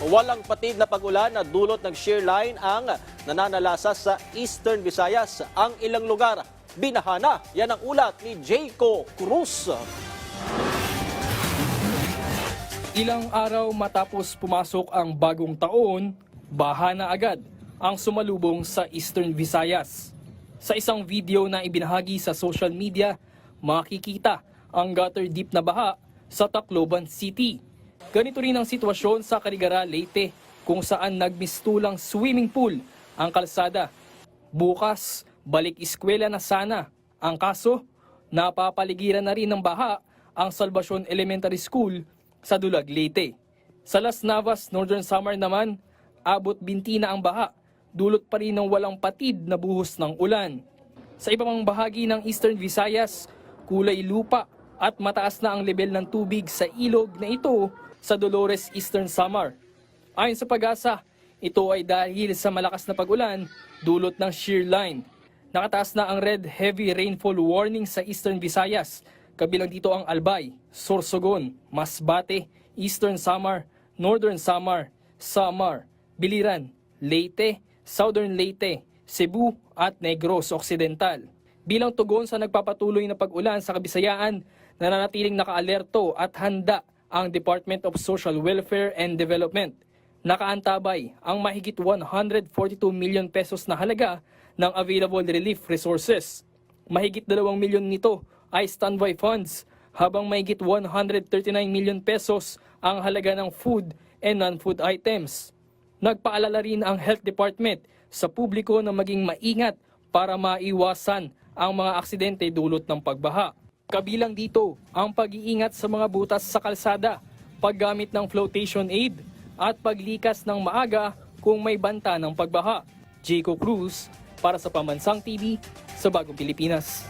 Walang patid na pag-ulan na dulot ng shear line ang nananalasa sa Eastern Visayas. Ang ilang lugar, binahana. Yan ang ulat ni Jayco Cruz. Ilang araw matapos pumasok ang bagong taon, baha na agad ang sumalubong sa Eastern Visayas. Sa isang video na ibinahagi sa social media, makikita ang gutter deep na baha sa Tacloban City. Ganito rin ang sitwasyon sa Carigara, Leyte, kung saan nagmistulang swimming pool ang kalsada. Bukas, balik eskwela na sana. Ang kaso, napapaligiran na rin ng baha ang Salvacion Elementary School sa Dulag, Leyte. Sa Las Navas, Northern Samar naman, abot binti na ang baha, dulot pa rin ng walang patid na buhos ng ulan. Sa iba pang bahagi ng Eastern Visayas, kulay lupa at mataas na ang level ng tubig sa ilog na ito sa Dolores, Eastern Samar. Ayon sa Pag-asa, ito ay dahil sa malakas na pag-ulan dulot ng shear line. Nakataas na ang red heavy rainfall warning sa Eastern Visayas, kabilang dito ang Albay, Sorsogon, Masbate, Eastern Samar, Northern Samar, Samar, Biliran, Leyte, Southern Leyte, Cebu at Negros Occidental. Bilang tugon sa nagpapatuloy na pag-ulan sa Kabisayaan, nananatiling naka-alerto at handa ang Department of Social Welfare and Development. Nakaantabay ang mahigit 142 million pesos na halaga ng available relief resources. Mahigit 2 milyon nito ay standby funds, habang mahigit 139 million pesos ang halaga ng food and non-food items. Nagpaalala rin ang Health Department sa publiko na maging maingat para maiwasan ang mga aksidente dulot ng pagbaha. Kabilang dito ang pag-iingat sa mga butas sa kalsada, paggamit ng flotation aid at paglikas ng maaga kung may banta ng pagbaha. Jayco Cruz para sa Pambansang TV sa Bagong Pilipinas.